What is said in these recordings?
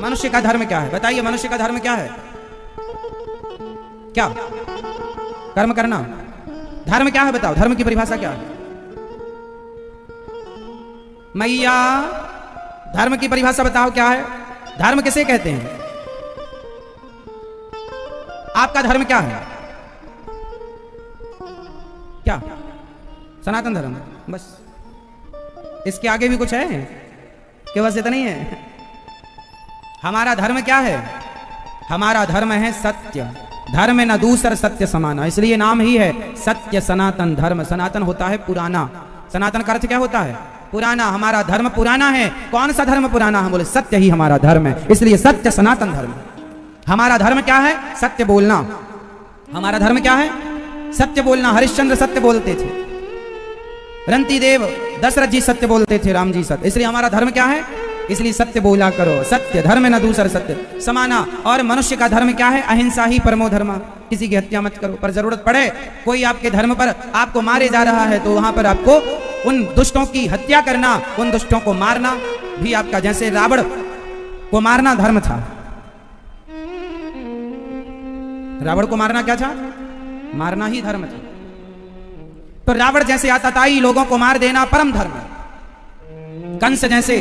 मनुष्य का धर्म क्या है? बताइए, मनुष्य का धर्म क्या है? क्या? कर्म करना। धर्म क्या है बताओ? धर्म की परिभाषा क्या है? मैया, धर्म की परिभाषा बताओ क्या है? धर्म किसे कहते हैं? आपका धर्म क्या है? क्या? सनातन धर्म, बस। इसके आगे भी कुछ है कि बस इतना ही है? हमारा धर्म क्या है? हमारा धर्म है सत्य। धर्म न दूसर सत्य समाना, इसलिए नाम ही है सत्य सनातन धर्म। सनातन होता है पुराना। सनातन का अर्थ क्या होता है? पुराना। हमारा धर्म पुराना है। कौन सा धर्म पुराना? हम बोले सत्य ही हमारा धर्म है, इसलिए सत्य सनातन धर्म। हमारा धर्म क्या है? सत्य बोलना। हमारा धर्म क्या है? सत्य बोलना। हरिश्चंद्र सत्य बोलते थे, रंती देव दशरथ जी सत्य बोलते थे, राम जी सत्य। इसलिए हमारा धर्म क्या है? इसलिए सत्य बोला करो। सत्य धर्म न दूसर सत्य समाना। और मनुष्य का धर्म क्या है? अहिंसा ही परमो धर्म। किसी की हत्या मत करो। पर जरूरत पड़े, कोई आपके धर्म पर आपको मारे जा रहा है, तो वहां पर आपको उन दुष्टों की हत्या करना, उन दुष्टों को मारना भी आपका, जैसे रावण को मारना धर्म था। रावण को मारना क्या था? मारना ही धर्म था। तो रावण जैसे आतताई लोगों को मार देना परम धर्म। कंस जैसे,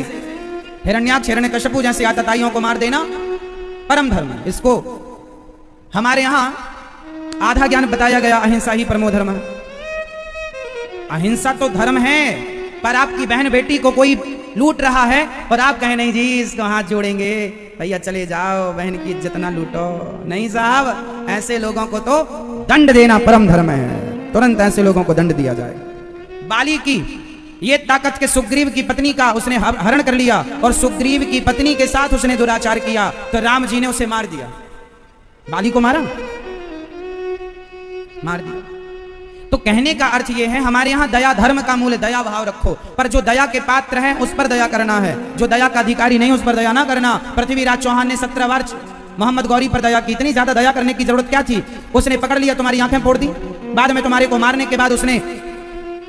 हिरण्याक्ष हिरण्यकशिपु जैसे आतताइयों को मार देना परम धर्म। इसको हमारे यहां आधा ज्ञान बताया गया, अहिंसा ही परमो धर्म। अहिंसा तो धर्म है, पर आपकी बहन बेटी को कोई लूट रहा है और आप कहें नहीं जी इसको हाथ जोड़ेंगे, भैया चले जाओ, बहन की इज्जत ना लूटो। नहीं साहब, ऐसे लोगों को तो दंड देना परम धर्म है। तुरंत ऐसे लोगों को दंड दिया जाए। बाली की ये ताकत के सुग्रीव की पत्नी का उसने हरण कर लिया और सुग्रीव की पत्नी के साथ उसने दुराचार किया, तो राम जी ने उसे मार दिया। बाली को मारा, मार दिया। तो कहने का अर्थ यह है, हमारे यहां दया धर्म का मूल, दया भाव रखो। पर जो दया के पात्र है उस पर दया करना है, जो दया का अधिकारी नहीं उस पर दया ना करना। पृथ्वीराज चौहान ने 17 बार मोहम्मद गौरी पर दया की। इतनी ज्यादा दया करने की जरूरत क्या थी? उसने पकड़ लिया, तुम्हारी आंखें फोड़ दी। बाद में तुम्हारे को मारने के बाद उसने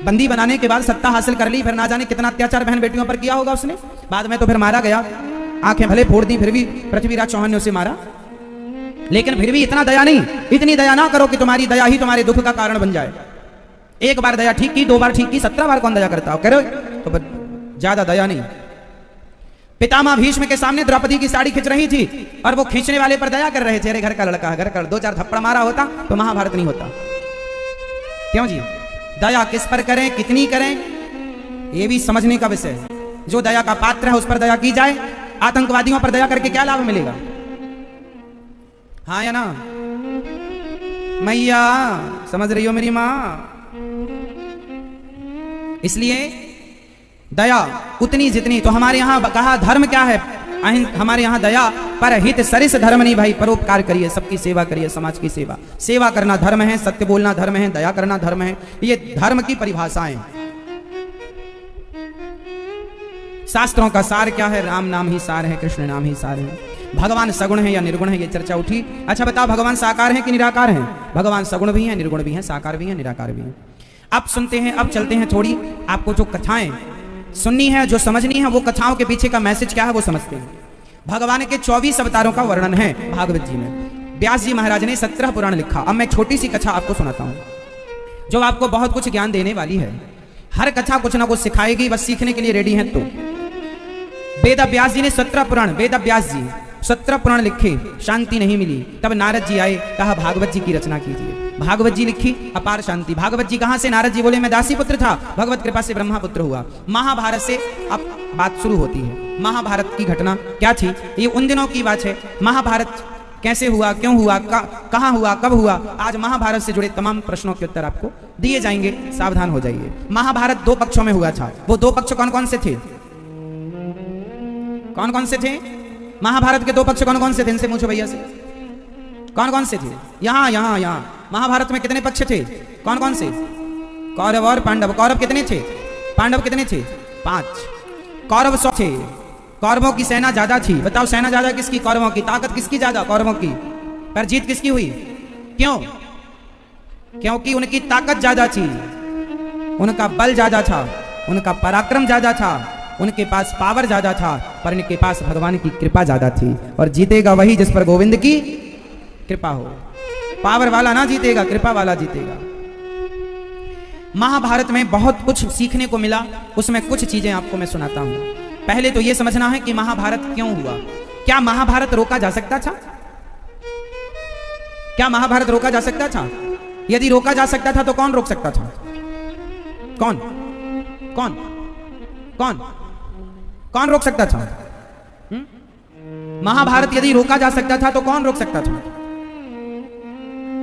बंदी बनाने के बाद सत्ता हासिल कर ली, फिर ना जाने कितना अत्याचार बहन बेटियों पर किया होगा उसने। बाद में तो फिर मारा गया, आंखें भले फोड़ दी, फिर भी पृथ्वीराज चौहान ने उसे मारा। लेकिन फिर भी इतना दया नहीं, इतनी दया ना करो कि तुम्हारी दया ही तुम्हारे दुख का कारण बन जाए। एक बार दया ठीक की, 2 बार ठीक की, 17 बार कौन दया करता हो? कह रहे हो तो ज्यादा दया नहीं। पितामह भीष्म के सामने द्रौपदी की साड़ी खींच रही थी और वो खींचने वाले पर दया कर रहे थे। अरे घर का लड़का है, घर का 2-4 थप्पड़ मारा होता तो महाभारत नहीं होता। क्यों जी? दया किस पर करें, कितनी करें, यह भी समझने का विषय है। जो दया का पात्र है उस पर दया की जाए। आतंकवादियों पर दया करके क्या लाभ मिलेगा? हाँ या ना? मैया समझ रही हो मेरी मां? इसलिए दया उतनी जितनी। तो हमारे यहां कहा धर्म क्या है? हमारे यहां दया पर हित सरिस धर्म नहीं भाई। परोपकार करिए, सबकी सेवा करिए, समाज की सेवा। सेवा करना धर्म है, सत्य बोलना धर्म है, दया करना धर्म है। ये धर्म की परिभाषाएं। शास्त्रों का सार क्या है? राम नाम ही सार है, कृष्ण नाम ही सार है। भगवान सगुण है या निर्गुण है, ये चर्चा उठी। अच्छा बताओ, भगवान साकार है कि निराकार है? भगवान सगुण भी है, निर्गुण भी है, साकार भी है, निराकार भी है। अब सुनते हैं, अब चलते हैं थोड़ी। आपको जो कथाएं सुननी है, जो समझनी है, वो कथाओं के पीछे का मैसेज क्या है वो समझते हैं। भगवान के 24 अवतारों का वर्णन है भागवत जी में। व्यास जी महाराज ने 17 पुराण लिखा। अब मैं छोटी सी कथा आपको सुनाता हूं, जो आपको बहुत कुछ ज्ञान देने वाली है। हर कथा कुछ ना कुछ सिखाएगी, बस सीखने के लिए रेडी हैं तो। वेद व्यास जी ने 17 पुराण, वेद व्यास जी 17 पुराण लिखे, शांति नहीं मिली। तब नारद जी आए, कहा भागवत जी की रचना कीजिए। भागवत जी लिखी, अपार शांति। भागवत जी कहां से? नारद जी बोले मैं दासी पुत्र था, भगवत कृपा से ब्रह्मा पुत्र हुआ। महाभारत से अब बात शुरू होती है। महाभारत की घटना क्या थी? ये उन दिनों की बात है। महाभारत कैसे हुआ, क्यों हुआ, कहां हुआ, कब हुआ, आज महाभारत से जुड़े तमाम प्रश्नों के उत्तर आपको दिए जाएंगे। सावधान हो जाइए। महाभारत 2 पक्षों में हुआ था। वो 2 पक्ष कौन कौन से थे? कौन कौन से थे? महाभारत के 2 पक्ष कौन कौन से थे? इनसे पूछो भैया से, कौन कौन से थे? यहां यहां यहां महाभारत में कितने पक्ष थे? कौन कौन से? कौरव और पांडव। कौरव कितने थे? पांडव कितने थे? 5। कौरव 100 थे। कौरवों की सेना ज्यादा थी। बताओ सेना ज्यादा किसकी? कौरवों की। ताकत किसकी ज्यादा? कौरवों की। पर जीत किसकी हुई? क्यों? क्योंकि उनकी ताकत ज्यादा थी, उनका बल ज्यादा था, उनका पराक्रम ज्यादा था, उनके पास पावर ज्यादा था, पर इनके पास भगवान की कृपा ज्यादा थी। और जीतेगा वही जिस पर गोविंद की कृपा हो। पावर वाला ना जीतेगा, कृपा वाला जीतेगा। महाभारत में बहुत कुछ सीखने को मिला, उसमें कुछ चीजें आपको मैं सुनाता हूं। पहले तो यह समझना है कि महाभारत क्यों हुआ। क्या महाभारत रोका जा सकता था? क्या महाभारत रोका जा सकता था? यदि रोका जा सकता था तो कौन रोक सकता था? कौन कौन कौन कौन रोक सकता था? महाभारत यदि रोका जा सकता था तो कौन रोक सकता था?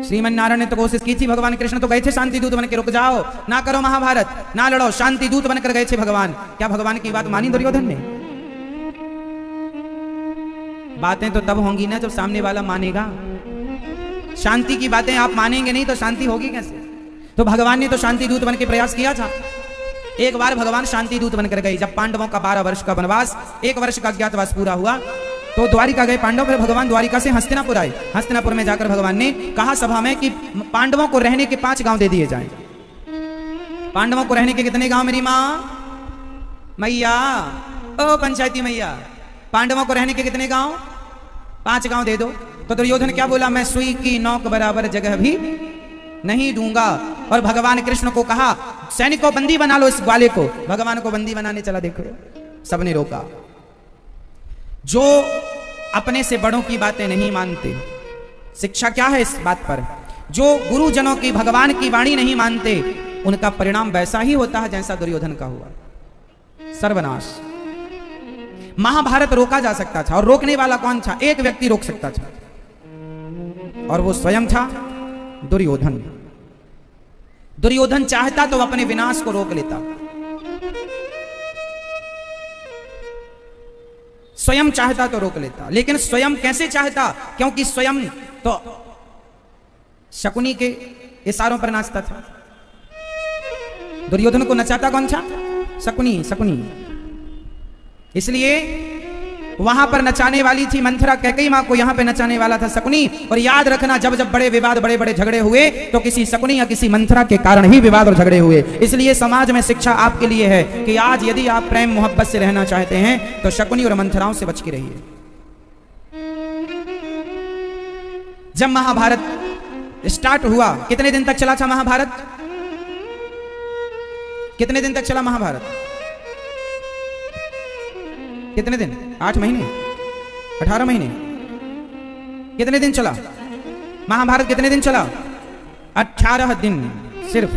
श्रीमन नारायण ने तो कोशिश की थी, भगवान कृष्ण तो गए थे शांति दूत बन के, रुक जाओ, ना करो महाभारत, ना लड़ो, शांति दूत बनकर गए थे भगवान। क्या भगवान की बात मानी दुर्योधन ने? बातें तो तब होंगी ना जब सामने वाला मानेगा। शांति की बातें आप मानेंगे नहीं तो शांति होगी कैसे? तो भगवान ने तो शांति दूत बन के प्रयास किया था। एक बार भगवान शांति दूत बनकर गए। जब पांडवों का 12 वर्ष का वनवास, 1 वर्ष का अज्ञातवास पूरा हुआ तो द्वारिका गए पांडव। फिर भगवान द्वारिका से हस्तिनापुर आए। हस्तिनापुर में जाकर भगवान ने कहा सभा में कि पांडवों को रहने के 5 गांव दे दिए जाएं। पांडवों को रहने के कितने गांव मेरी माँ मैया, ओ पंचायती मैया, पांडवों को रहने के कितने गांव? 5 गांव दे दो। तो दुर्योधन क्या बोला? मैं सुई की नोक बराबर जगह भी नहीं दूंगा। और भगवान कृष्ण को कहा सैनिकों बंदी बना लो इस ग्वाले को। भगवान को बंदी बनाने चला, देखो सबने रोका। जो अपने से बड़ों की बातें नहीं मानते, शिक्षा क्या है इस बात पर? जो गुरुजनों की, भगवान की वाणी नहीं मानते, उनका परिणाम वैसा ही होता है जैसा दुर्योधन का हुआ, सर्वनाश। महाभारत रोका जा सकता था, और रोकने वाला कौन था? एक व्यक्ति रोक सकता था, और वो स्वयं था दुर्योधन। दुर्योधन चाहता तो अपने विनाश को रोक लेता, स्वयं चाहता तो रोक लेता। लेकिन स्वयं कैसे चाहता? क्योंकि स्वयं तो शकुनी के इशारों पर नाचता था। दुर्योधन को नचाता कौन था? शकुनी। शकुनी इसलिए वहां पर नचाने वाली थी मंथरा, कैकेयी मां को यहां पे नचाने वाला था शकुनी। और याद रखना, जब जब बड़े विवाद, बड़े बड़े झगड़े हुए तो किसी शकुनी या किसी मंथरा के कारण ही विवाद और झगड़े हुए। इसलिए समाज में शिक्षा आपके लिए है कि आज यदि आप प्रेम मोहब्बत से रहना चाहते हैं तो शकुनी और मंथराओं से बच के रहिए। जब महाभारत स्टार्ट हुआ, कितने दिन तक चला था महाभारत? कितने दिन तक चला महाभारत? कितने दिन? 8 महीने, 18 महीने, कितने दिन चला महाभारत? कितने दिन चला? 18 दिन, सिर्फ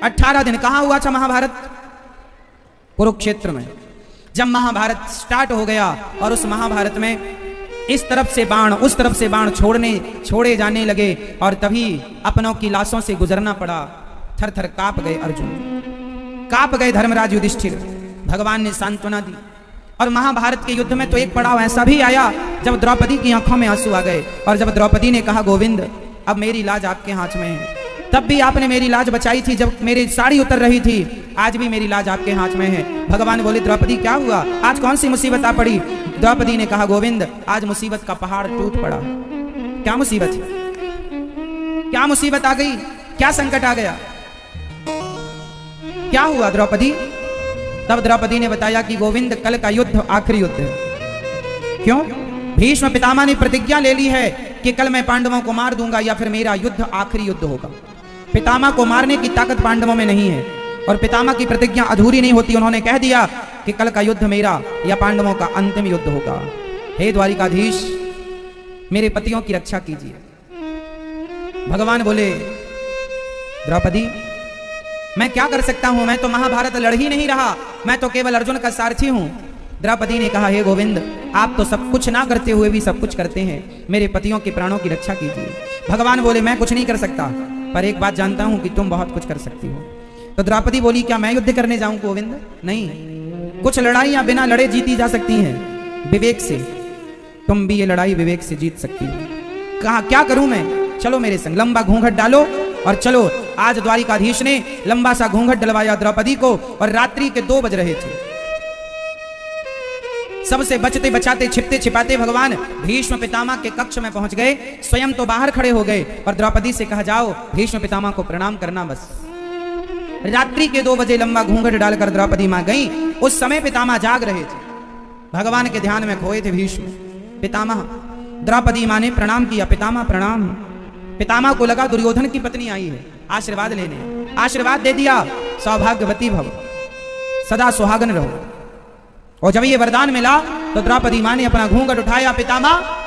18 दिन। कहां हुआ था महाभारत? कुरुक्षेत्र में। जब महाभारत स्टार्ट हो गया और उस महाभारत में इस तरफ से बाण, उस तरफ से बाण छोड़े जाने लगे, और तभी अपनों की लाशों से गुजरना पड़ा। थर थर कांप गए अर्जुन, कांप गए धर्मराज युधिष्ठिर। भगवान ने सांत्वना दी। और महाभारत के युद्ध में तो एक पड़ाव ऐसा भी आया जब द्रौपदी की आंखों में आंसू आ गए, और जब द्रौपदी ने कहा गोविंद अब मेरी लाज आपके हाथ में है। तब भी आपने मेरी लाज बचाई थी जब मेरी साड़ी उतर रही थी, आज भी मेरी लाज आपके हाथ में है। भगवान बोले द्रौपदी क्या हुआ, आज कौन सी मुसीबत आ पड़ी? द्रौपदी ने कहा गोविंद आज मुसीबत का पहाड़ टूट पड़ा। क्या मुसीबत है? क्या मुसीबत आ गई? क्या संकट आ गया? क्या हुआ द्रौपदी? तब द्रौपदी ने बताया कि गोविंद कल का युद्ध आखिरी युद्ध है। क्यों? भीष्म पितामह ने प्रतिज्ञा ले ली है कि कल मैं पांडवों को मार दूंगा या फिर मेरा युद्ध आखिरी युद्ध होगा। पितामह को मारने की ताकत पांडवों में नहीं है, और पितामह की प्रतिज्ञा अधूरी नहीं होती। उन्होंने कह दिया कि कल का युद्ध मेरा या पांडवों का अंतिम युद्ध होगा। हे द्वारिकाधीश, मेरे पतियों की रक्षा कीजिए। भगवान बोले द्रौपदी मैं क्या कर सकता हूं? मैं तो महाभारत लड़ ही नहीं रहा, मैं तो केवल अर्जुन का सारथी हूं। द्रौपदी ने कहा हे गोविंद आप तो सब कुछ ना करते हुए भी सब कुछ करते हैं, मेरे पतियों के प्राणों की रक्षा कीजिए। भगवान बोले मैं कुछ नहीं कर सकता, पर एक बात जानता हूं कि तुम बहुत कुछ कर सकती हो। तो द्रौपदी बोली क्या मैं युद्ध करने जाऊं गोविंद? नहीं, कुछ लड़ाइयां बिना लड़े जीती जा सकती हैं, विवेक से। तुम भी ये लड़ाई विवेक से जीत सकती हो। कहा क्या करूं मैं? चलो मेरे संग, लंबा घूंघट डालो और चलो। आज द्वारिकाधीश ने लंबा सा घूंघट डलवाया द्रौपदी को, और रात्रि के 2 बज रहे थे। सबसे बचते बचाते, छिपते छिपाते भगवान भीष्म पितामह के कक्ष में पहुंच गए। स्वयं तो बाहर खड़े हो गए और द्रौपदी से कहा जाओ भीष्म पितामह को प्रणाम करना बस। रात्रि के 2 बजे लंबा घूंघट डालकर द्रौपदी मां गई। उस समय पितामह जाग रहे थे, भगवान के ध्यान में खोए थे भीष्म। पितामह, द्रौपदी मां ने प्रणाम किया, पितामह प्रणाम। पितामह को लगा दुर्योधन की पत्नी आई है आशीर्वाद लेने, आशीर्वाद दे दिया, सौभाग्यवती भव, सदा सुहागन रहो। और जब ये वरदान मिला तो द्रौपदी मां ने अपना घूंघट उठाया, पितामह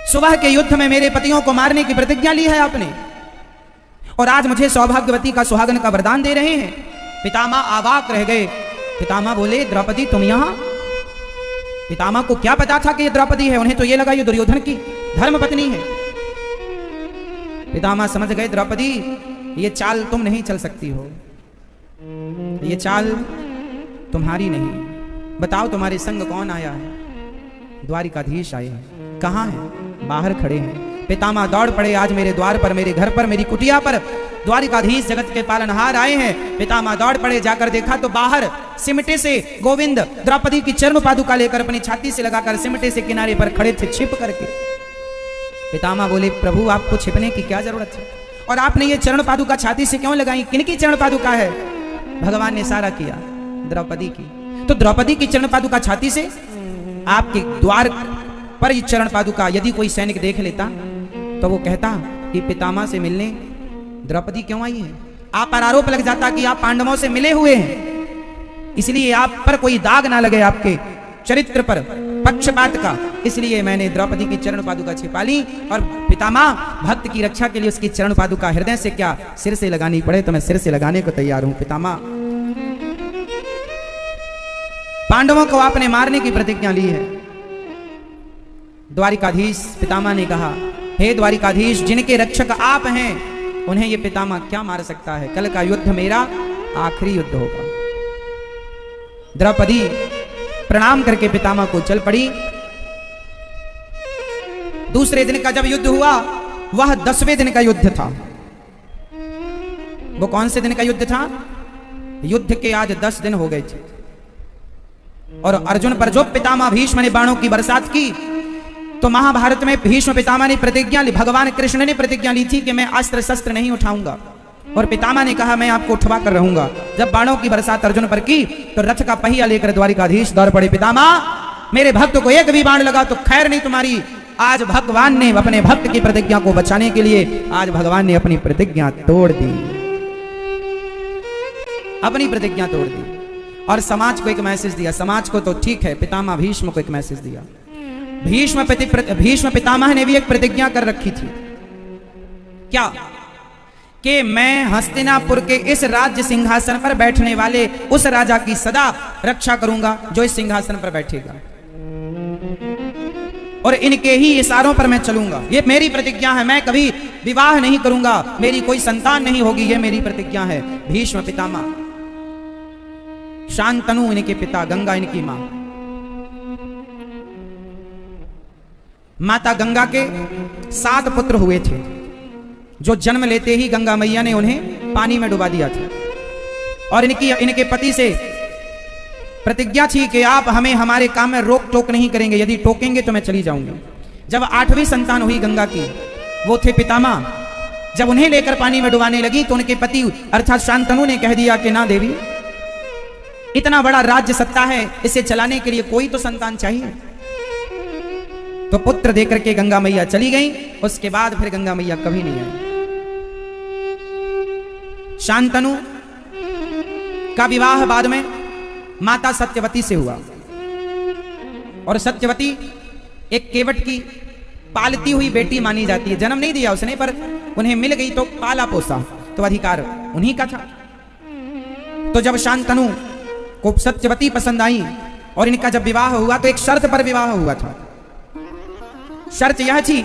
सुबह के युद्ध में मेरे पतियों को मारने की प्रतिज्ञा ली है आपने, और आज मुझे सौभाग्यवती का सुहागन का वरदान दे रहे हैं। पितामह अवाक रह गए। पितामह बोले, द्रौपदी तुम यहां? पितामह को क्या पता था कि ये द्रौपदी है, उन्हें तो ये लगा ये दुर्योधन की धर्म पत्नी है। पितामह समझ गए, द्रौपदी ये चाल तुम नहीं चल सकती हो, ये चाल तुम्हारी नहीं। बताओ तुम्हारे संग कौन आया है? द्वारिकाधीश आए हैं। कहां है? बाहर खड़े हैं। पितामह दौड़ पड़े, आज मेरे द्वार पर, मेरे घर पर, मेरी कुटिया पर द्वारिकाधीश जगत के पालनहार आए हैं। पितामह दौड़ पड़े, जाकर देखा तो बाहर सिमटे से गोविंद द्रौपदी की चरण पादुका लेकर अपनी छाती से लगाकर सिमटे से किनारे पर खड़े थे छिप करके। पितामह बोले, प्रभु आपको छिपने की क्या जरूरत है, और आपने ये चरण पादुका छाती से क्यों लगाई? किनकी चरण पादुका है? भगवान ने इशारा किया, द्रौपदी की। तो द्रौपदी की चरण पादुका छाती से, आपके द्वार पर ये चरण पादुका यदि कोई सैनिक देख लेता तो वो कहता कि पितामह से मिलने द्रौपदी क्यों आई है? आप पर आरोप लग जाता कि आप पांडवों से मिले हुए हैं, इसलिए आप पर कोई दाग ना लगे आपके चरित्र पर पक्षपात का, इसलिए मैंने द्रौपदी की चरण पादुका छिपा ली। और पितामह भक्त की रक्षा के लिए उसकी चरण पादुका हृदय से क्या सिर से लगानी पड़े तो मैं सिर से लगाने को तैयार हूं। पितामह, पांडवों को आपने मारने की प्रतिज्ञा ली है। द्वारिकाधीश, पितामह ने कहा, हे द्वारिकाधीश, जिनके रक्षक आप हैं उन्हें ये पितामह क्या मार सकता है? कल का युद्ध मेरा आखिरी युद्ध होगा। द्रौपदी प्रणाम करके पितामह को चल पड़ी। दूसरे दिन का जब युद्ध हुआ वह 10वें दिन का युद्ध था। वो कौन से दिन का युद्ध था? युद्ध के आज 10 दिन हो गए थे, और अर्जुन पर जो पितामह भीष्म ने बाणों की बरसात की, तो महाभारत में भीष्म पितामह ने प्रतिज्ञा ली, भगवान कृष्ण ने प्रतिज्ञा ली थी कि मैं अस्त्र शस्त्र नहीं उठाऊंगा, और पितामह ने कहा मैं आपको उठवा कर रहूंगा। जब बाणों की बरसात अर्जुन पर की तो रथ का पहिया लेकर द्वारिकाधीश दौड़ पड़े। पितामह, मेरे भक्त को एक भी बाण लगा तो खैर नहीं तुम्हारी। आज भगवान ने अपने भक्त की प्रतिज्ञा को बचाने के लिए आज भगवान ने अपनी प्रतिज्ञा तोड़ दी, अपनी प्रतिज्ञा तोड़ दी, और समाज को एक मैसेज दिया। समाज को तो ठीक है, पितामह भीष्म को एक मैसेज दिया। भीष्म पितामह ने भी एक प्रतिज्ञा कर रखी थी, क्या? कि मैं हस्तिनापुर के इस राज्य सिंहासन पर बैठने वाले उस राजा की सदा रक्षा करूंगा जो इस सिंहासन पर बैठेगा, और इनके ही इशारों पर मैं चलूंगा। ये मेरी प्रतिज्ञा है, मैं कभी विवाह नहीं करूंगा, मेरी कोई संतान नहीं होगी, ये मेरी प्रतिज्ञा है। भीष्म पितामह, शांतनु इनके पिता, गंगा इनकी मां। माता गंगा के 7 पुत्र हुए थे, जो जन्म लेते ही गंगा मैया ने उन्हें पानी में डुबा दिया था, और इनके पति से प्रतिज्ञा थी कि आप हमें हमारे काम में रोक टोक नहीं करेंगे, यदि टोकेंगे तो मैं चली जाऊंगी। जब 8वीं संतान हुई गंगा की, वो थे पितामह, जब उन्हें लेकर पानी में डुबाने लगी तो उनके पति अर्थात शांतनु ने कह दिया कि ना देवी, इतना बड़ा राज्य सत्ता है, इसे चलाने के लिए कोई तो संतान चाहिए। तो पुत्र देकर के गंगा मैया चली गई। उसके बाद फिर गंगा मैया कभी नहीं आई। शांतनु का विवाह बाद में माता सत्यवती से हुआ, और सत्यवती एक केवट की पालती हुई बेटी मानी जाती है। जन्म नहीं दिया उसने, पर उन्हें मिल गई तो पाला पोसा, तो अधिकार उन्हीं का था। तो जब शांतनु को सत्यवती पसंद आई और इनका जब विवाह हुआ तो एक शर्त पर विवाह हुआ था। शर्त यह थी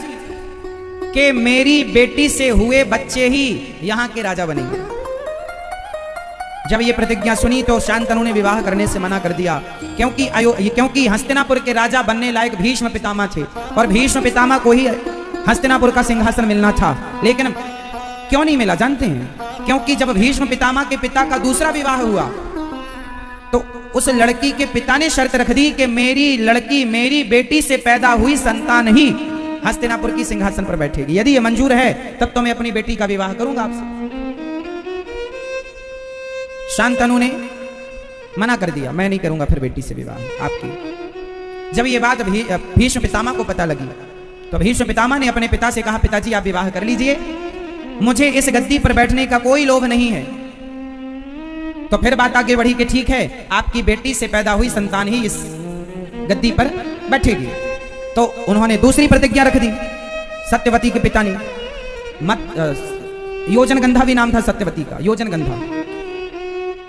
कि मेरी बेटी से हुए बच्चे ही यहां के राजा बनेंगे। जब ये प्रतिज्ञा सुनी तो शांतनु ने विवाह करने से मना कर दिया, क्योंकि हस्तिनापुर के राजा बनने लायक भीष्म पितामह थे, और भीष्म पितामह को ही हस्तिनापुर का सिंहासन मिलना था। लेकिन क्यों नहीं मिला जानते हैं? क्योंकि जब भीष्म पितामह के पिता का दूसरा विवाह हुआ तो उस लड़की के पिता ने शर्त रख दी कि मेरी लड़की, मेरी बेटी से पैदा हुई संतान ही हस्तिनापुर की सिंहासन पर बैठेगी। यदि ये मंजूर है तब तो मैं अपनी बेटी का विवाह करूंगा आपसे। शांतनु ने मना कर दिया, मैं नहीं करूंगा फिर बेटी से विवाह आपकी। जब ये बात भीष्म पितामह को पता लगी तो भीष्म पितामह ने अपने पिता से कहा, पिताजी आप विवाह कर लीजिए, मुझे इस गद्दी पर बैठने का कोई लोभ नहीं है। तो फिर बात आगे बढ़ी कि ठीक है, आपकी बेटी से पैदा हुई संतान ही इस गद्दी पर बैठेगी। तो उन्होंने दूसरी प्रतिज्ञा रख दी सत्यवती के पिता ने। योजनगंधा भी नाम था सत्यवती का, योजनगंधा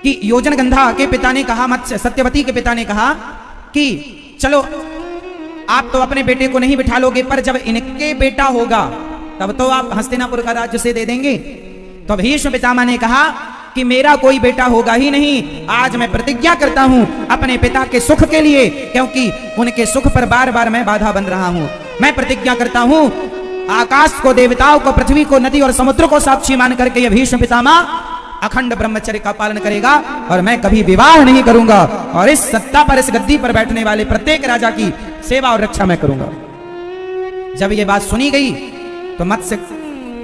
कि योजनगंधा के पिता ने कहा, सत्यवती के पिता ने कहा कि चलो आप तो अपने बेटे को नहीं बिठा लोगे, पर जब इनके बेटा होगा तब तो आप हस्तिनापुर का राज्य से दे देंगे। तो भीष्म पितामह ने कहा कि मेरा कोई बेटा होगा ही नहीं, आज मैं प्रतिज्ञा करता हूं अपने पिता के सुख के लिए, क्योंकि उनके सुख पर बार बार मैं बाधा बन रहा हूं। मैं प्रतिज्ञा करता हूं, आकाश को, देवताओं को, पृथ्वी को, नदी और समुद्र को साक्षी मान करके यह भीष्म पितामह अखंड ब्रह्मचर्य का पालन करेगा और मैं कभी विवाह नहीं करूंगा, और इस सत्ता पर, इस गद्दी पर बैठने वाले प्रत्येक राजा की सेवा और रक्षा मैं करूंगा। जब यह बात सुनी गई तो मत्स्य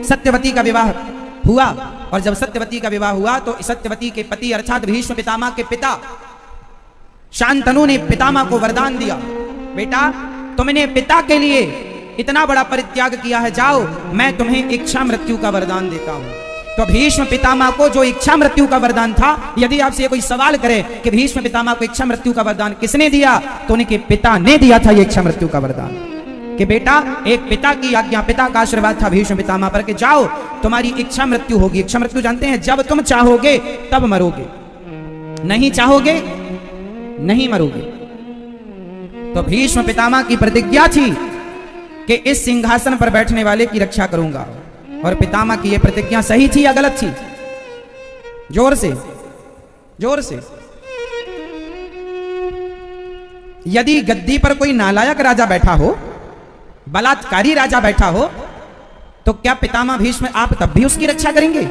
सत्यवती का विवाह हुआ, और जब सत्यवती का विवाह हुआ तो सत्यवती के पति अर्थात भीष्म पितामह के पिता शांतनु ने पितामह को वरदान दिया, बेटा तुमने पिता के लिए इतना बड़ा परित्याग किया है, जाओ मैं तुम्हें इच्छा मृत्यु का वरदान देता हूं। तो भीष्म पितामह को जो इच्छा मृत्यु का वरदान था, यदि आपसे कोई सवाल करे कि भीष्म पितामह को इच्छा मृत्यु का वरदान किसने दिया, तो उनके पिता ने दिया था ये इच्छा मृत्यु का वरदान, कि बेटा एक पिता की आज्ञा, पिता का आशीर्वाद था भीष्म पितामह पर कि जाओ तुम्हारी इच्छा मृत्यु होगी। इच्छा मृत्यु जानते हैं, जब तुम चाहोगे तब मरोगे, नहीं चाहोगे नहीं मरोगे। तो भीष्म पितामह की प्रतिज्ञा थी कि इस सिंहासन पर बैठने वाले की रक्षा करूंगा, और पितामह की यह प्रतिज्ञा सही थी या गलत थी? जोर से, जोर से। यदि गद्दी पर कोई नालायक राजा बैठा हो, बलात्कारी राजा बैठा हो, तो क्या पितामह भीष्म आप तब भी उसकी रक्षा करेंगे?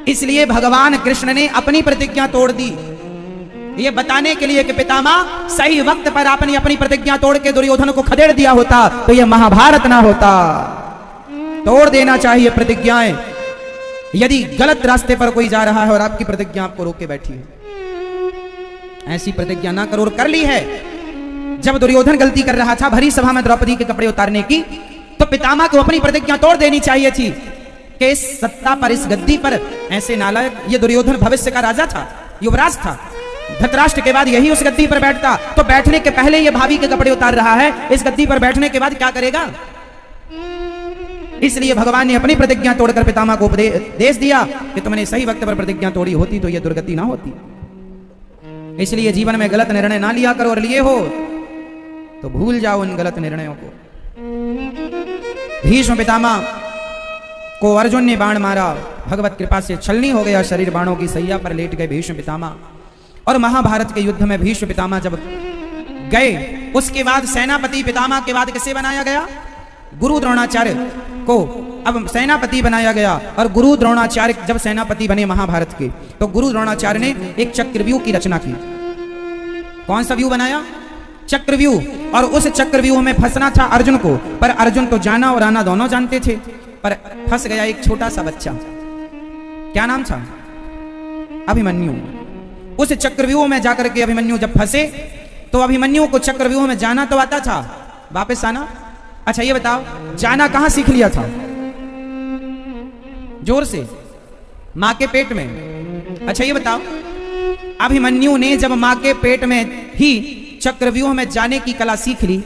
इसलिए भगवान कृष्ण ने अपनी प्रतिज्ञा तोड़ दी, ये बताने के लिए कि पितामह सही वक्त पर आपने अपनी प्रतिज्ञा तोड़ के दुर्योधन को खदेड़ दिया होता तो यह महाभारत ना होता। तोड़ देना चाहिए प्रतिज्ञाएं। यदि गलत रास्ते पर कोई जा रहा है और आपकी प्रतिज्ञा आपको रोक के बैठी है, ऐसी प्रतिज्ञा ना करो। और कर ली है। जब दुर्योधन गलती कर रहा था भरी सभा में द्रौपदी के कपड़े उतारने की, तो पितामह को अपनी प्रतिज्ञा तोड़ देनी चाहिए थी कि इस सत्ता पर, इस गद्दी पर ऐसे नालायक, ये दुर्योधन भविष्य का राजा था, युवराज था, धृतराष्ट्र के बाद यही उस गद्दी पर बैठता, तो बैठने के पहले ये भाभी के कपड़े उतार रहा है, इस गद्दी पर बैठने के बाद क्या करेगा? इसलिए भगवान ने अपनी प्रतिज्ञा तोड़कर पितामह को उपदेश दिया कि तुमने सही वक्त पर प्रतिज्ञा तोड़ी होती तो यह दुर्गति ना होती। इसलिए जीवन में गलत निर्णय ना लिया करो, और लिए हो तो भूल जाओ उन गलत निर्णयों को। भीष्म पितामह को अर्जुन ने बाण मारा, भगवत कृपा से छलनी हो गया, शरीर बाणों की सैया पर लेट गए भीष्म पितामह। और महाभारत के युद्ध में भीष्म पितामह जब गए, उसके बाद सेनापति पितामह के बाद किसे बनाया गया? गुरु द्रोणाचार्य को अब सेनापति बनाया गया। और गुरु द्रोणाचार्य जब सेनापति बने महाभारत के, तो गुरु द्रोणाचार्य ने एक चक्रव्यूह की रचना की। कौन सा व्यू बनाया? चक्रव्यूह। और उस चक्रव्यूह में फंसना था अर्जुन को, पर अर्जुन तो जाना और आना दोनों जानते थे, पर फंस गया एक छोटा सा बच्चा। क्या नाम था? अभिमन्यु। उस चक्रव्यूह में जाकर के अभिमन्यु जब फंसे, तो अभिमन्यु को चक्रव्यूह में जाना तो आता था, वापस आना? अच्छा ये बताओ, जाना कहां सीख लिया था? जोर से। मां के पेट में। अच्छा ये बताओ, अभिमन्यु ने जब मां के पेट में ही चक्रव्यूह में जाने की कला सीख ली,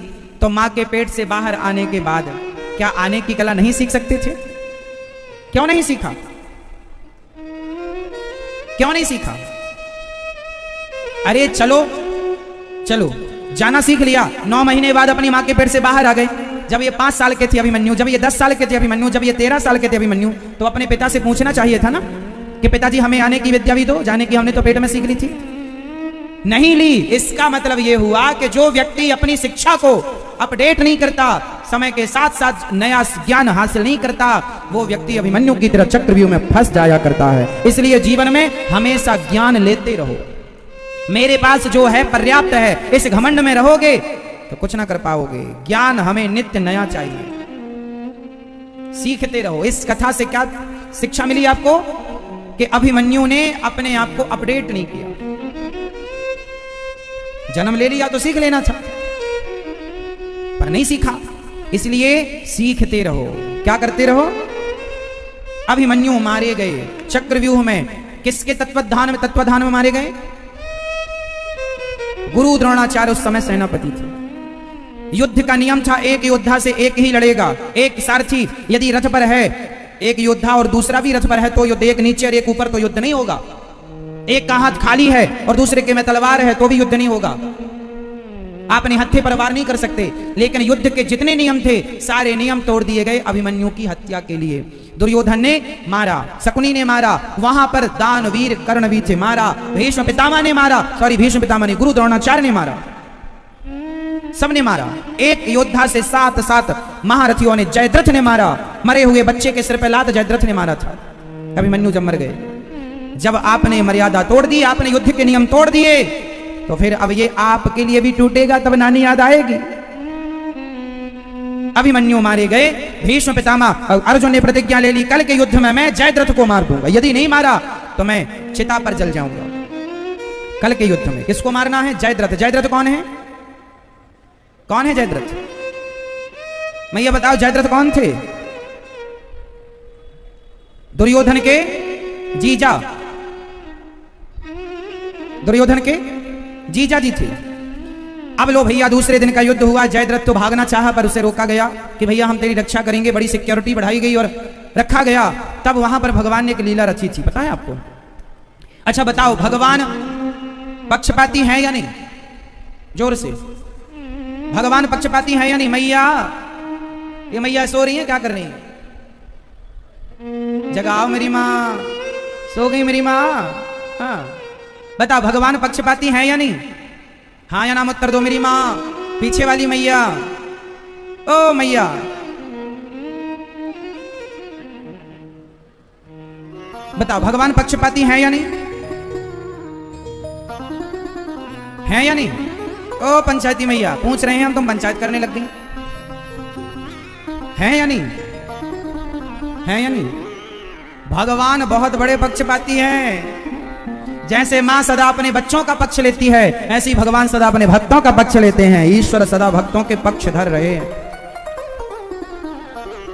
तो मां के पेट से बाहर आने के बाद क्या आने की कला नहीं सीख सकते थे? क्यों नहीं सीखा? क्यों नहीं सीखा? अरे चलो चलो, जाना सीख लिया, 9 महीने बाद अपनी मां के पेट से बाहर आ गए। जब ये 5 साल के थे अभिमन्यु, जब ये 10 साल के थे अभिमन्यु, जब ये 13 साल के थे अभिमन्यु, तो अपने पिता से पूछना चाहिए था ना कि पिताजी हमें आने की विद्या भी दो, जाने की हमने तो पेट में सीख ली थी, नहीं ली। इसका मतलब ये हुआ कि जो व्यक्ति अपनी शिक्षा को अपडेट नहीं करता, समय के साथ साथ नया ज्ञान हासिल नहीं करता, वो व्यक्ति अभिमन्यु की तरह चक्रव्यूह में फंस जाया करता है। इसलिए जीवन में हमेशा ज्ञान लेते रहो। मेरे पास जो है पर्याप्त है, इस घमंड में रहोगे तो कुछ ना कर पाओगे। ज्ञान हमें नित्य नया चाहिए, सीखते रहो। इस कथा से क्या शिक्षा मिली आपको? कि अभिमन्यु ने अपने आप को अपडेट नहीं किया। जन्म ले लिया तो सीख लेना था, पर नहीं सीखा। इसलिए सीखते रहो। क्या करते रहो? अभिमन्यु मारे गए चक्रव्यूह में। किसके तत्वाधान में मारे गए? गुरु द्रोणाचार्य उस समय सेनापति थे। युद्ध का नियम था, एक योद्धा से एक ही लड़ेगा, एक सारथी। यदि रथ पर है एक योद्धा और दूसरा भी रथ पर है तो युद्ध, एक नीचे और एक ऊपर तो युद्ध नहीं होगा। एक का हाथ खाली है और दूसरे के में तलवार है तो भी युद्ध नहीं होगा। आपने हत्थे पर वार नहीं कर सकते। लेकिन युद्ध के जितने नियम थे सारे नियम तोड़ दिए गए अभिमन्यु की हत्या के लिए। दुर्योधन ने मारा, शकुनी ने मारा, वहां पर दानवीर कर्ण भी थे, मारा। भीष्म पितामह ने मारा, भीष्म पितामह ने, गुरु द्रोणाचार्य ने मारा, सबने मारा। एक योद्धा से 7 महारथियों ने, जयद्रथ ने मारा। मरे हुए बच्चे के सिर पे लात जयद्रथ ने मारा था अभिमन्यु जब मर गए। जब आपने मर्यादा तोड़ दी, आपने युद्ध के नियम तोड़ दिए, तो फिर अब ये आपके लिए भी टूटेगा, तब नानी याद आएगी। अभिमन्यु मारे गए। भीष्म पितामह, अर्जुन ने प्रतिज्ञा ले ली, कल के युद्ध में मैं जयद्रथ को मार दूंगा, यदि नहीं मारा तो मैं चिता पर जल जाऊंगा। कल के युद्ध में किसको मारना है? जयद्रथ। जयद्रथ कौन है? कौन है जयद्रथ? मैं ये बताओ, जयद्रथ कौन थे? दुर्योधन के जीजा, दुर्योधन के जीजा जी थे। अब लो भैया, दूसरे दिन का युद्ध हुआ। जयद्रथ तो भागना चाहा पर उसे रोका गया कि भैया हम तेरी रक्षा करेंगे। बड़ी सिक्योरिटी बढ़ाई गई और रखा गया। तब वहां पर भगवान ने एक लीला रची थी, पता है आपको? अच्छा बताओ, भगवान पक्षपाती है या नहीं? जोर से, भगवान पक्षपाती है या नहीं? मैया, ये मैया सो रही है, क्या कर रही है? जगाओ मेरी माँ, सो गई मेरी माँ। हाँ बताओ, भगवान पक्षपाती है या नहीं? हाँ या नाम उत्तर दो मेरी माँ। पीछे वाली मैया, ओ मैया, बताओ भगवान पक्षपाती है या नहीं? है या नहीं? ओ पंचायती मैया, पूछ रहे हैं हम, तुम पंचायत करने लग गई। है या नहीं? है या नहीं? भगवान बहुत बड़े पक्षपाती हैं। जैसे मां सदा अपने बच्चों का पक्ष लेती है, ऐसे ही भगवान सदा अपने भक्तों का पक्ष लेते हैं। ईश्वर सदा भक्तों के पक्ष धर रहे हैं।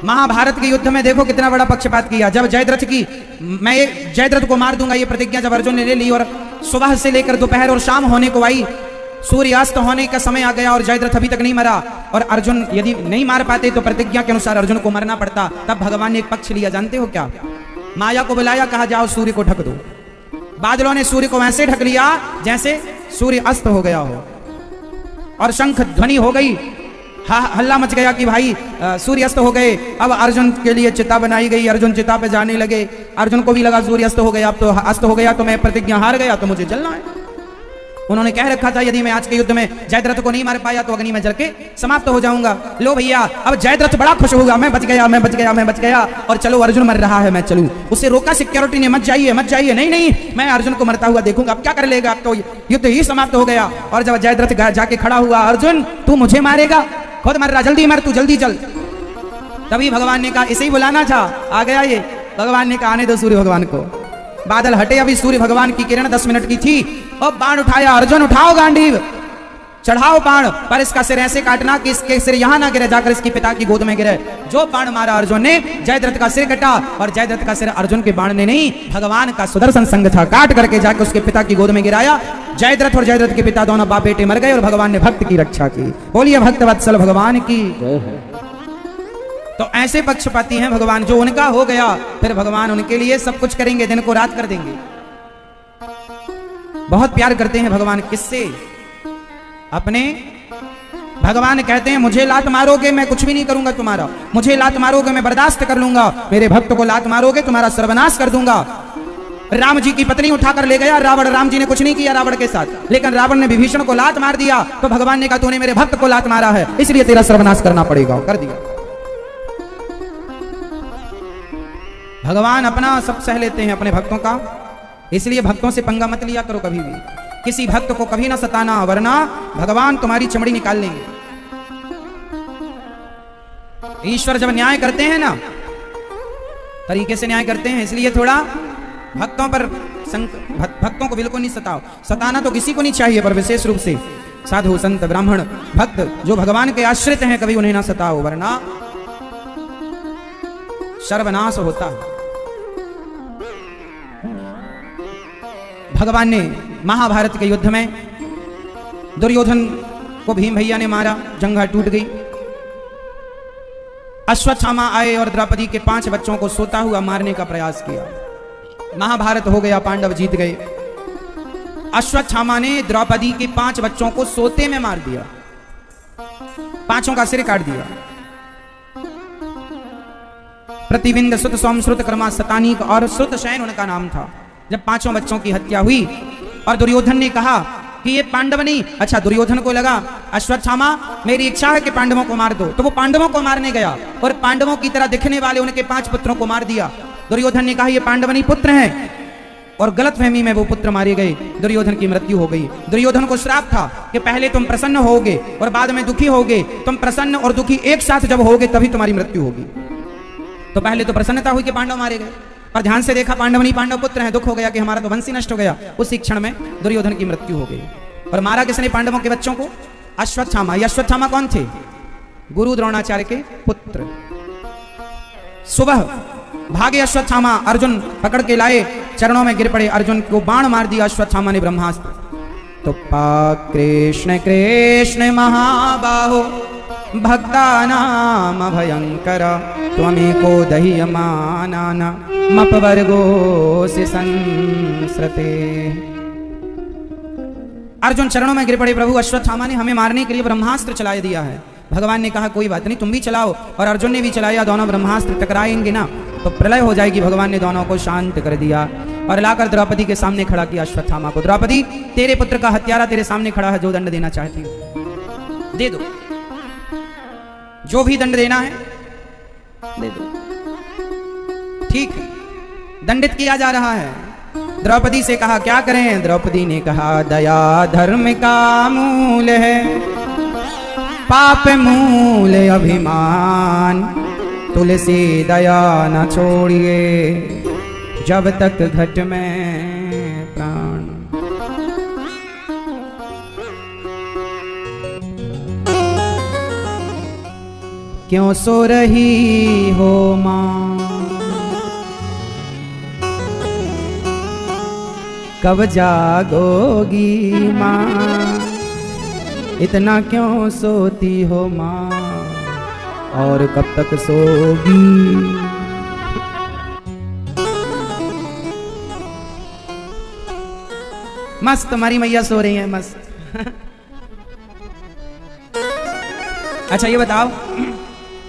महाभारत के युद्ध में देखो कितना बड़ा पक्षपात किया। जब जयद्रथ की, मैं जयद्रथ को मार दूंगा ये प्रतिज्ञा जब अर्जुन ने ले ली, और सुबह से लेकर दोपहर और शाम होने को आई, सूर्यास्त होने का समय आ गया और जयद्रथ अभी तक नहीं मरा, और अर्जुन यदि नहीं मार पाते तो प्रतिज्ञा के अनुसार अर्जुन को मरना पड़ता। तब भगवान ने एक पक्ष लिया, जानते हो क्या? माया को बुलाया, कहा जाओ सूर्य को ढक दो। बादलों ने सूर्य को वैसे ढक लिया जैसे सूर्य अस्त हो गया हो, और शंख ध्वनि हो गई, हल्ला मच गया कि भाई सूर्य अस्त हो गए। अब अर्जुन के लिए चिता बनाई गई, अर्जुन चिता पे जाने लगे। अर्जुन को भी लगा सूर्य अस्त हो गया, अब तो अस्त हो गया तो मैं प्रतिज्ञा हार गया, तो मुझे जलना है। उन्होंने कह रखा था यदि मैं आज के युद्ध में जयद्रथ को नहीं मार पाया तो अग्नि में जल के समाप्त हो जाऊंगा। लो भैया, अब जयद्रथ बड़ा खुश होगा, मैं बच गया, मैं बच गया, मैं बच गया, और चलो अर्जुन मर रहा है, मैं चलूं। उसे रोका सिक्योरिटी ने, मत जाइए मत जाइए, नहीं नहीं मैं अर्जुन को मरता हुआ देखूंगा। अब क्या कर लेगा, अब तो युद्ध ही समाप्त हो गया। और जब जयद्रथ जाके खड़ा हुआ, अर्जुन तू मुझे मारेगा, खुद मर रहा, जल्दी मर तू, जल्दी चल। तभी भगवान ने कहा इसे ही बुलाना था, आ गया ये। भगवान ने कहा आने दो सूर्य भगवान को। बादल हटे, अभी सूर्य भगवान की किरण 10 मिनट की थी, और बाण उठाया, अर्जुन उठाओ गांडीव, चढ़ाओ बाण, पर इसका सिर ऐसे काटना कि इसके सिर यहां ना गिरे, जाकर इसकी पिता की गोद में गिरे। जो बाण मारा अर्जुन ने, जयद्रथ का सिर कटा, और जयद्रथ का सिर अर्जुन के बाण ने नहीं, भगवान का सुदर्शन संग था, काट करके जाकर उसके पिता की गोद में गिराया। जयद्रथ और जयद्रथ के पिता दोनों बाप बेटे मर गए, और भगवान ने भक्त की रक्षा की। बोलिए भक्त वत्सल भगवान की। तो ऐसे पक्षपाती हैं भगवान, जो उनका हो गया फिर भगवान उनके लिए सब कुछ करेंगे, दिन को रात कर देंगे। बहुत प्यार करते हैं भगवान, किससे? अपने। भगवान कहते हैं मुझे लात मारोगे मैं कुछ भी नहीं करूंगा तुम्हारा, मुझे लात मारोगे मैं बर्दाश्त कर लूंगा, मेरे भक्त को लात मारोगे तुम्हारा सर्वनाश कर दूंगा। राम जी की पत्नी उठाकर ले गया रावण, राम जी ने कुछ नहीं किया रावण के साथ, लेकिन रावण ने विभीषण को लात मार दिया, तो भगवान ने कहा तूने मेरे भक्त को लात मारा है, इसलिए तेरा सर्वनाश करना पड़ेगा, कर दिया। भगवान अपना सब सह लेते हैं अपने भक्तों का, इसलिए भक्तों से पंगा मत लिया करो कभी भी। किसी भक्त को कभी ना सताना, वरना भगवान तुम्हारी चमड़ी निकाल लेंगे। ईश्वर जब न्याय करते हैं ना, तरीके से न्याय करते हैं, इसलिए थोड़ा भक्तों पर भक्तों को बिल्कुल नहीं सताओ। सताना तो किसी को नहीं चाहिए, पर विशेष रूप से साधु संत ब्राह्मण भक्त जो भगवान के आश्रित हैं, कभी उन्हें ना सताओ, वरना सर्वनाश होता है। भगवान ने महाभारत के युद्ध में दुर्योधन को भीम भैया ने मारा, जंघा टूट गई। अश्वत्थामा आए और द्रौपदी के 5 बच्चों को सोता हुआ मारने का प्रयास किया। महाभारत हो गया, पांडव जीत गए। अश्वत्थामा ने द्रौपदी के 5 बच्चों को सोते में मार दिया, 5 का सिर काट दिया। प्रतिविंद, सुत, सोमश्रुत, कर्मा, शतानीक और श्रुतशयन उनका नाम था। जब 5 बच्चों की हत्या हुई और दुर्योधन ने कहा कि ये पांडव नहीं, अच्छा दुर्योधन को लगा अश्वत्थामा मेरी इच्छा है कि पांडवों को मार दो, तो वो पांडवों को मारने गया और पांडवों की तरह दिखने वाले उनके 5 पुत्रों को मार दिया। दुर्योधन ने कहा ये पांडव नहीं पुत्र हैं, और गलतफहमी में वो पुत्र मारे गए। दुर्योधन की मृत्यु हो गई। दुर्योधन को श्राप था कि पहले तुम प्रसन्न होगे और बाद में दुखी होगे। तुम प्रसन्न और दुखी एक साथ जब होगे तभी तुम्हारी मृत्यु होगी। तो पहले तो प्रसन्नता हुई कि पांडव मारे गए, और ध्यान से देखा पांडव नहीं पांडव पुत्र हैं। दुख हो गया कि हमारा तो वंश ही नष्ट हो गया। उसी क्षण में दुर्योधन की मृत्यु हो गई। और मारा किसने पांडवों के बच्चों को? अश्वत्थामा। ये अश्वत्थामा कौन थे? गुरु द्रोणाचार्य के पुत्र। सुबह भागे अश्वत्थामा, अर्जुन पकड़ के लाए, चरणों में गिर पड़े। अर्जुन को बाण मार दिया अश्वत्थामा ने, ब्रह्मास्त्र। तो पाक कृष्ण कृष्ण महाबाहो भक्तानाम भयंकर त्वमेको दह्यमानाना मपवर्गो से संस्रते। अर्जुन चरणों में गिर पड़े, प्रभु अश्वत्थामा ने हमें मारने के लिए ब्रह्मास्त्र चला दिया है। भगवान ने कहा कोई बात नहीं, तुम भी चलाओ। और अर्जुन ने भी चलाया। दोनों ब्रह्मास्त्र टकराएंगे ना तो प्रलय हो जाएगी। भगवान ने दोनों को शांत कर दिया और लाकर द्रौपदी के सामने खड़ा किया अश्वत्थामा को। द्रौपदी तेरे पुत्र का हत्यारा तेरे सामने खड़ा है, जो दंड देना चाहती हो दे दो, जो भी दंड देना है दे दो। ठीक है, दंडित किया जा रहा है। द्रौपदी से कहा क्या करें? द्रौपदी ने कहा दया धर्म का मूल है, पाप मूल अभिमान, तुलसी दया न छोड़िए जब तक घट में प्राण। क्यों सो रही हो मां, कब जागोगी मां, इतना क्यों सोती हो मां, और कब तक सोगी। मस्त हमारी मैया सो रही है, मस्त। अच्छा ये बताओ,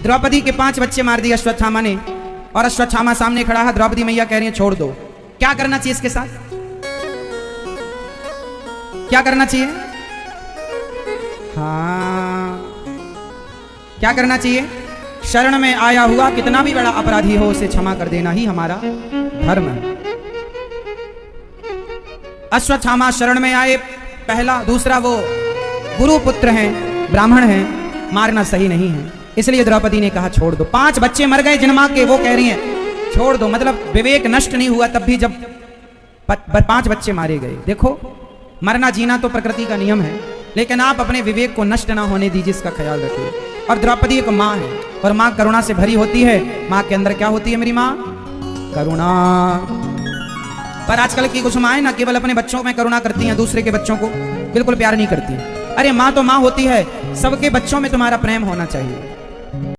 द्रौपदी के 5 बच्चे मार दिए अश्वत्थामा ने, और अश्वत्थामा सामने खड़ा है। द्रौपदी मैया कह रही है छोड़ दो। क्या करना चाहिए इसके साथ? क्या करना चाहिए? हाँ, क्या करना चाहिए? शरण में आया हुआ कितना भी बड़ा अपराधी हो उसे क्षमा कर देना ही हमारा धर्म है। अश्वत्थामा शरण में आए, पहला। दूसरा वो गुरु पुत्र हैं, ब्राह्मण हैं, मारना सही नहीं है। इसलिए द्रौपदी ने कहा छोड़ दो। 5 बच्चे मर गए जिन मां के, वो कह रही हैं छोड़ दो। मतलब विवेक नष्ट नहीं हुआ तब भी, जब 5 बच्चे मारे गए। देखो, मरना जीना तो प्रकृति का नियम है, लेकिन आप अपने विवेक को नष्ट ना होने दीजिए, इसका ख्याल रखिए। और द्रौपदी एक माँ है, और माँ करुणा से भरी होती है। माँ के अंदर क्या होती है मेरी माँ? करुणा। पर आजकल की कुछ माँ ना केवल अपने बच्चों में करुणा करती हैं, दूसरे के बच्चों को बिल्कुल प्यार नहीं करती। अरे माँ तो माँ होती है, सबके बच्चों में तुम्हारा प्रेम होना चाहिए।